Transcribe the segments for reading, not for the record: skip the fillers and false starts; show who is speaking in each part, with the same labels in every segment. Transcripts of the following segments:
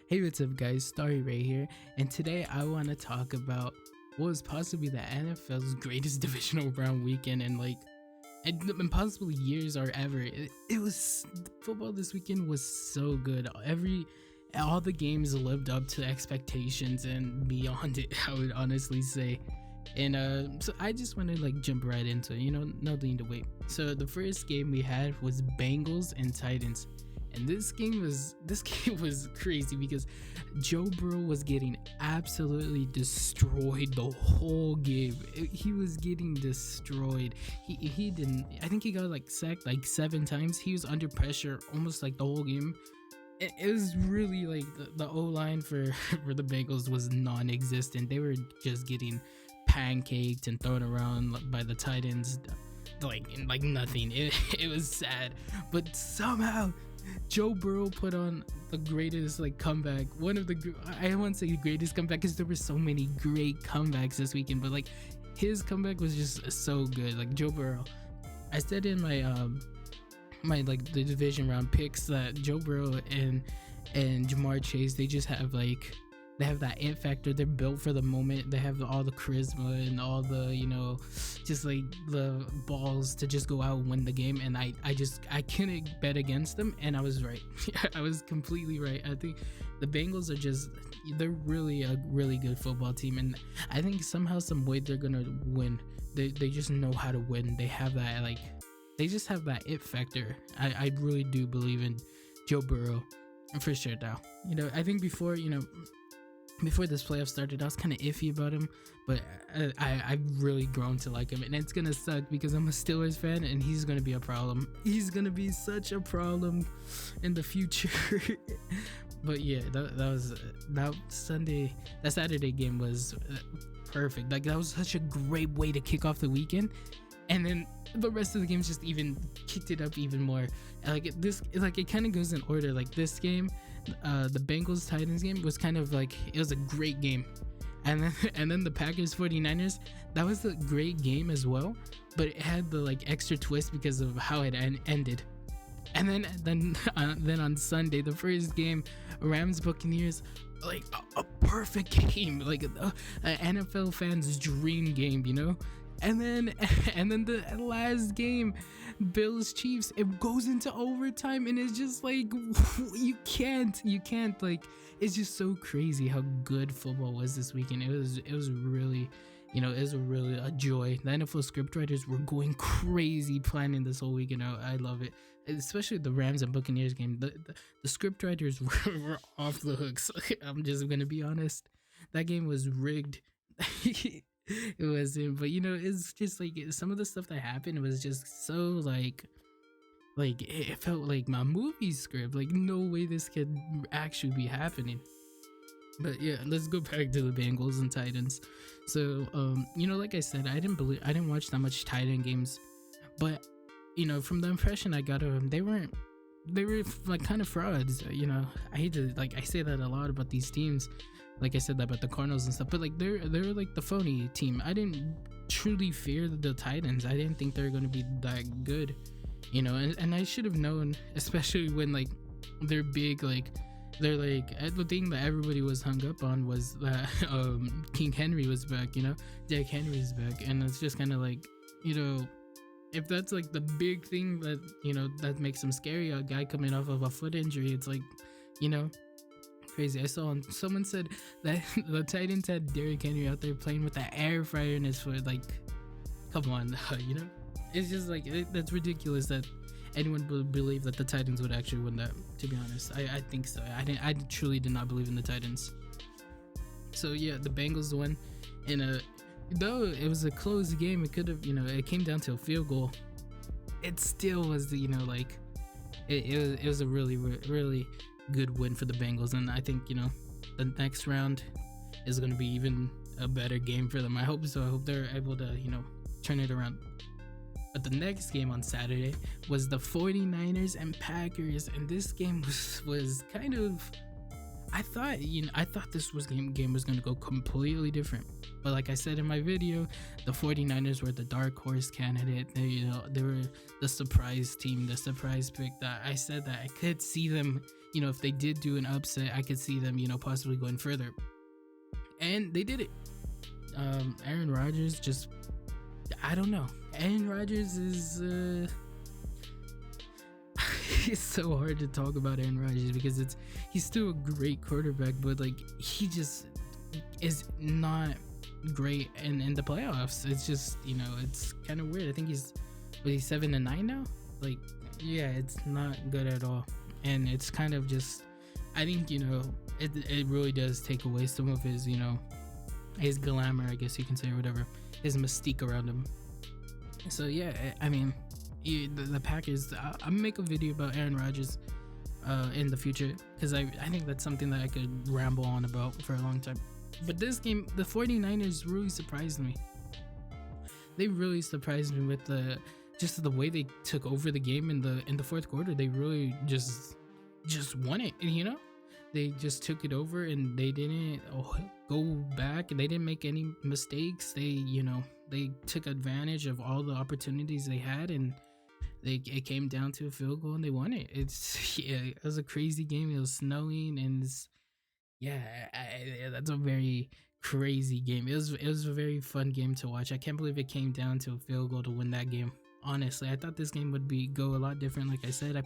Speaker 1: Hey, what's up, guys? Starry Ray here, and today I want to talk about what was possibly the NFL's greatest divisional round weekend and possibly years or ever. It was football this weekend was so good. All the games lived up to expectations and beyond it. I would honestly say. And so I just want to jump right into it, no need to wait. So the first game we had was Bengals and Titans. And this game was crazy because Joe Burrow was getting absolutely destroyed the whole game. He was getting destroyed. He didn't. I think he got sacked 7 times. He was under pressure almost the whole game. It was really the O line for for the Bengals was non-existent. They were just getting pancaked and thrown around by the Titans like nothing. It was sad, but somehow Joe Burrow put on the greatest comeback. I won't say greatest comeback because there were so many great comebacks this weekend, but his comeback was just so good. Joe Burrow, I said in my the division round picks that Joe Burrow and Jamar Chase, they just have they have that it factor. They're built for the moment. They have all the charisma and all the just the balls to just go out and win the game. And I couldn't bet against them, and I was right. I was completely right. I think the Bengals they're really a really good football team, and I think somehow some way they're gonna win. They just know how to win. They have that they just have that it factor. I really do believe in Joe Burrow for sure. Now I think before this playoff started, I was kind of iffy about him, but I've really grown to like him, and it's gonna suck because I'm a Steelers fan, and he's gonna be a problem. He's gonna be such a problem in the future. But yeah, that Saturday game was perfect. That was such a great way to kick off the weekend, and then the rest of the games just even kicked it up even more. It kind of goes in order. This game, the Bengals Titans game was kind of it was a great game, and then the Packers 49ers, that was a great game as well, but it had the extra twist because of how it ended. And then on Sunday, the first game, Rams Buccaneers, a perfect game, an NFL fan's dream game, And then the last game, Bills Chiefs, it goes into overtime, and it's just you can't it's just so crazy how good football was this weekend. It was really it was really a joy. The NFL scriptwriters were going crazy planning this whole weekend. I love it, especially the Rams and Buccaneers game. The scriptwriters were off the hooks. I'm just gonna be honest, that game was rigged. It wasn't, but it's just some of the stuff that happened was just so it felt like my movie script. No way this could actually be happening. But yeah, let's go back to the Bengals and Titans. So like I said, I didn't watch that much Titan games, but from the impression I got of them, they were kind of frauds. I hate to I say that a lot about these teams. I said that about the Cardinals and stuff, but they're the phony team. I didn't truly fear the Titans. I didn't think they were going to be that good, and I should have known, especially when they're big. They're the thing that everybody was hung up on was that King Henry was back. Jack Henry's back, and it's just kind of if that's the big thing that that makes them scary, a guy coming off of a foot injury, it's crazy. I saw someone said that the Titans had Derrick Henry out there playing with an air fryer in his foot. Come on, it's just that's ridiculous that anyone would believe that the Titans would actually win that. To be honest, I think so. I truly did not believe in the Titans. So yeah, the Bengals won, and though it was a close game, it could have it came down to a field goal. It still was it was a really really good win for the Bengals, and I think the next round is going to be even a better game for them. I hope so. I hope they're able to turn it around. But the next game on Saturday was the 49ers and Packers, and this game was kind of, I thought this game was going to go completely different. But like I said in my video, the 49ers were the dark horse candidate. They were the surprise team, the surprise pick that I said that I could see them if they did do an upset, I could see them, possibly going further. And they did it. Aaron Rodgers just, I don't know. Aaron Rodgers is it's so hard to talk about Aaron Rodgers because he's still a great quarterback, but like he just is not great in the playoffs. It's just, it's kind of weird. I think he's 7-9 now. Like, yeah, it's not good at all, and it's kind of just, I think, it really does take away some of his, his glamour, I guess you can say, or whatever, his mystique around him. So yeah, I mean, the Packers, I'm gonna make a video about Aaron Rodgers in the future, because I think that's something that I could ramble on about for a long time. But this game, the 49ers really surprised me. They really surprised me with the way they took over the game in the fourth quarter. They really just won it, and they just took it over, and they didn't go back, and they didn't make any mistakes. They they took advantage of all the opportunities they had, and it came down to a field goal, and they won it. It was a crazy game. It was snowing, and that's a very crazy game. It was a very fun game to watch. I can't believe it came down to a field goal to win that game. Honestly, I thought this game would go a lot different. Like I said, I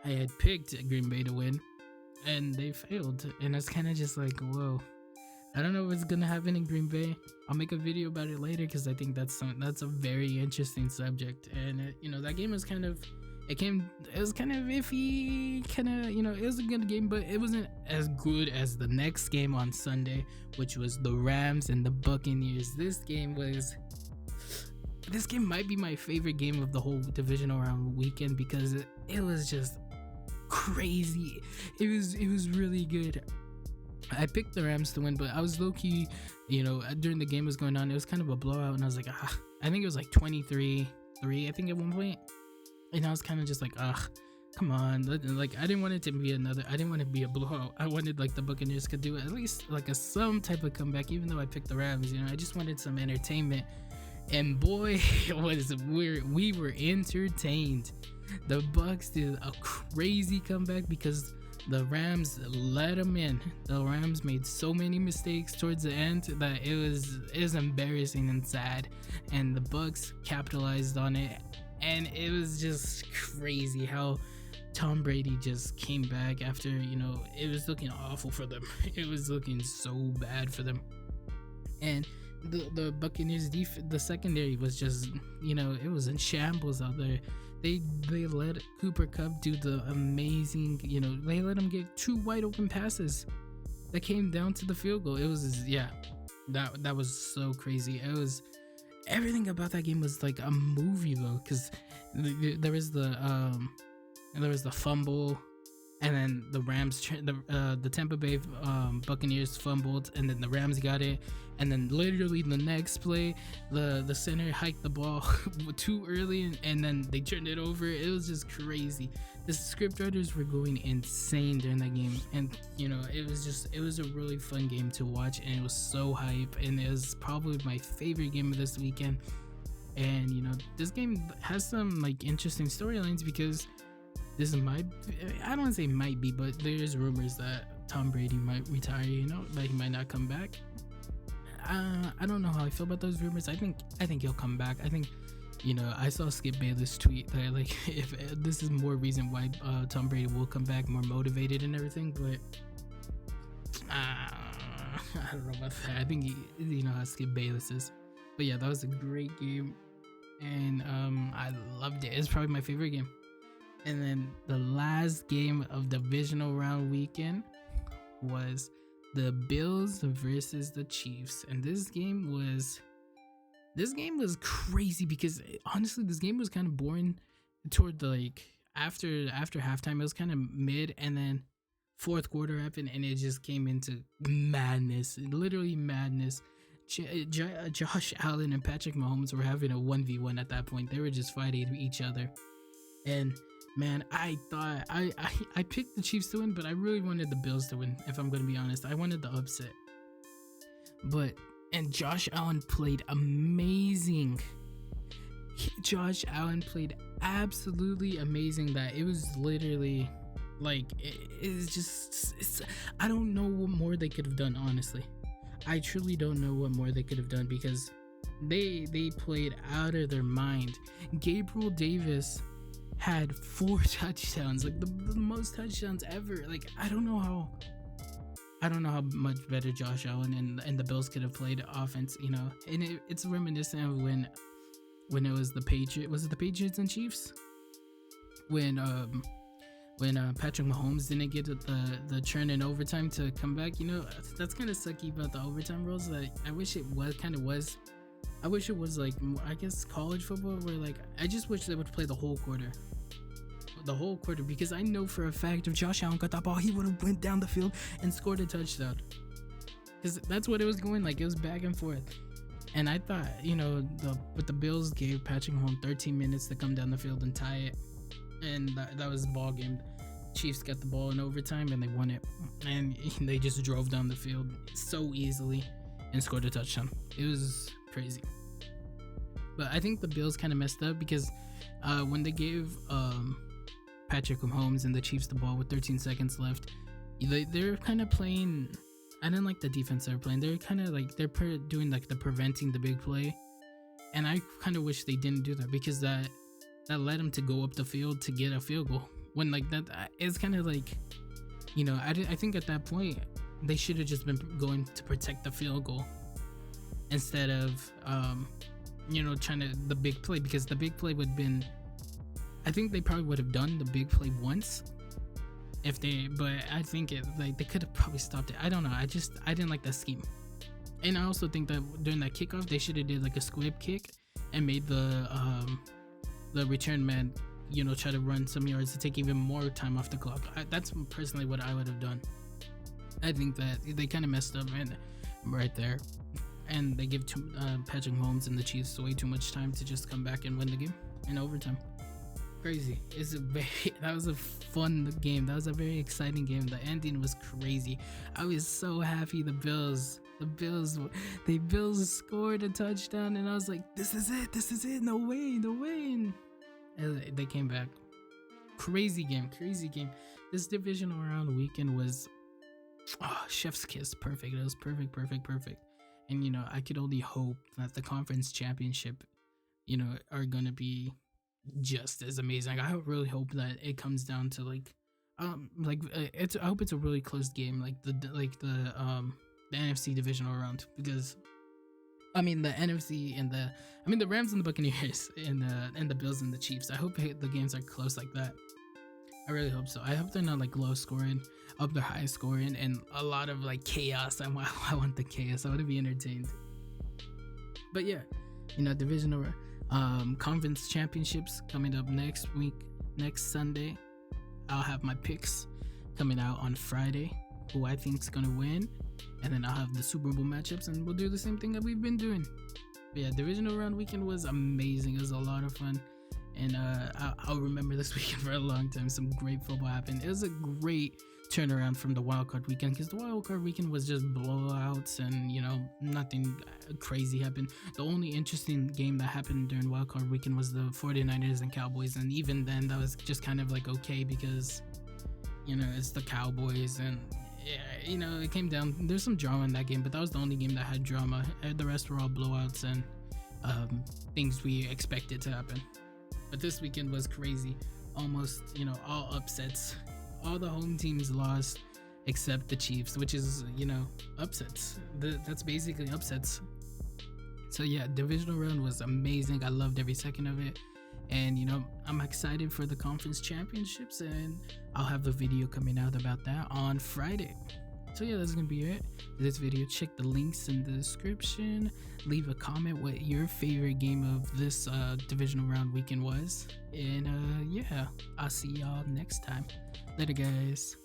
Speaker 1: had picked Green Bay to win, and they failed, and it's kind of just like, whoa. I don't know what's gonna happen in Green Bay. I'll make a video about it later, because I think that's a very interesting subject. And that game was kind of, it was kind of iffy, it was a good game, but it wasn't as good as the next game on Sunday, which was the Rams and the Buccaneers. This game might be my favorite game of the whole divisional round weekend, because it was just crazy. It was really good. I picked the Rams to win, but I was low-key, during the game was going on, it was kind of a blowout, and I was like, I think it was like 23-3, I think, at one point. And I was kind of just like, come on. Like, I didn't want it to be I didn't want it to be a blowout. I wanted, like, the Buccaneers could do at least, like, some type of comeback, even though I picked the Rams. I just wanted some entertainment. And boy, we were entertained. The Bucs did a crazy comeback, because the Rams let them in. The Rams made so many mistakes towards the end that it was embarrassing and sad, and the Bucs capitalized on it. And it was just crazy how Tom Brady just came back after, it was looking awful for them. It was looking so bad for them. And the Buccaneers the secondary was just, it was in shambles out there. They let Cooper Kupp do the amazing, they let him get 2 wide open passes that came down to the field goal. It was, that was so crazy. It was, everything about that game was like a movie though, because there was the fumble, and then the Rams, the Tampa Bay Buccaneers fumbled, and then the Rams got it, and then literally the next play, the center hiked the ball too early, and then they turned it over. It was just crazy. The script writers were going insane during that game, and it was a really fun game to watch, and it was so hype, and it was probably my favorite game of this weekend. And this game has some like interesting storylines, because this I don't want to say might be, but there's rumors that Tom Brady might retire, that he might not come back. I don't know how I feel about those rumors. I think he'll come back. I think, I saw Skip Bayless tweet that, like, if this is more reason why Tom Brady will come back, more motivated and everything, but I don't know about that. I think how Skip Bayless is. But yeah, that was a great game, and I loved it. It's probably my favorite game. And then the last game of divisional round weekend was the Bills versus the Chiefs. And this game was crazy, because honestly, this game was kind of boring toward the, like, after halftime. It was kind of mid, and then fourth quarter happened, and it just came into madness, literally madness. Josh Allen and Patrick Mahomes were having a 1v1 at that point. They were just fighting each other. And man, I thought I picked the Chiefs to win, but I really wanted the Bills to win, if I'm going to be honest. I wanted the upset. And Josh Allen played amazing. Josh Allen played absolutely amazing, that it was literally Like I don't know what more they could have done, honestly. I truly don't know what more they could have done, because they played out of their mind. Gabriel Davis had 4 touchdowns, like the most touchdowns ever. Like I don't know how much better Josh Allen and the Bills could have played offense, and it's reminiscent of when it was the Patriots and Chiefs, when Patrick Mahomes didn't get the turn in overtime to come back. That's kind of sucky about the overtime rules. Like I wish it was like, I guess, college football, where like I just wish they would play the whole quarter, because I know for a fact if Josh Allen got that ball, he would have went down the field and scored a touchdown, because that's what it was going like. It was back and forth. And I thought, the Bills gave Patrick Mahomes 13 minutes to come down the field and tie it, and that was the ball game. Chiefs got the ball in overtime and they won it, and they just drove down the field so easily and scored a touchdown. It was crazy. But I think the Bills kind of messed up, because when they gave Patrick Mahomes and the Chiefs the ball with 13 seconds left, they're kind of playing. I didn't like the defense they were playing. They're kind of like doing like the preventing the big play, and I kind of wish they didn't do that, because that led them to go up the field to get a field goal. When like that, it's kind of like, I think at that point they should have just been going to protect the field goal instead of trying to the big play, because the big play would have been. I think they probably would have done the big play once but I think they could have probably stopped it. I don't know. I didn't like that scheme. And I also think that during that kickoff, they should have did like a squib kick and made the return man, try to run some yards to take even more time off the clock. That's personally what I would have done. I think that they kind of messed up right there, and they give Patrick Mahomes and the Chiefs way too much time to just come back and win the game in overtime. Crazy. That was a fun game. That was a very exciting game. The ending was crazy. I was so happy the Bills scored a touchdown, and I was like, this is it, no way. And they came back. Crazy game. This divisional round weekend was chef's kiss. Perfect. It was perfect. And I could only hope that the conference championship are gonna be just as amazing. I really hope that it comes down to I hope it's a really close game, like the NFC divisional round, because the NFC and the Rams and the Buccaneers and the Bills and the Chiefs, I hope the games are close like that. I really hope so. I hope they're not like low scoring, up they're high scoring, and a lot of like chaos. I want the chaos. I want to be entertained. But yeah, divisional conference championships coming up next Sunday. I'll have my picks coming out on Friday, who I think is gonna win, and then I'll have the Super Bowl matchups, and we'll do the same thing that we've been doing. But yeah, divisional round weekend was amazing. It was a lot of fun, and I'll remember this weekend for a long time. Some great football happened. It was a great turnaround from the wildcard weekend, because the wildcard weekend was just blowouts and nothing crazy happened. The only interesting game that happened during wildcard weekend was the 49ers and Cowboys, and even then that was just kind of like okay, because it's the Cowboys, and it came down. There's some drama in that game, but that was the only game that had drama. The rest were all blowouts and things we expected to happen. But this weekend was crazy. Almost all upsets. All the home teams lost except the Chiefs, which is upsets. That's basically upsets. So yeah, divisional round was amazing. I loved every second of it, and I'm excited for the conference championships, and I'll have a video coming out about that on Friday. So yeah, that's gonna be it for this video. Check the links in the description. Leave a comment what your favorite game of this divisional round weekend was, and yeah, I'll see y'all next time. Later, guys.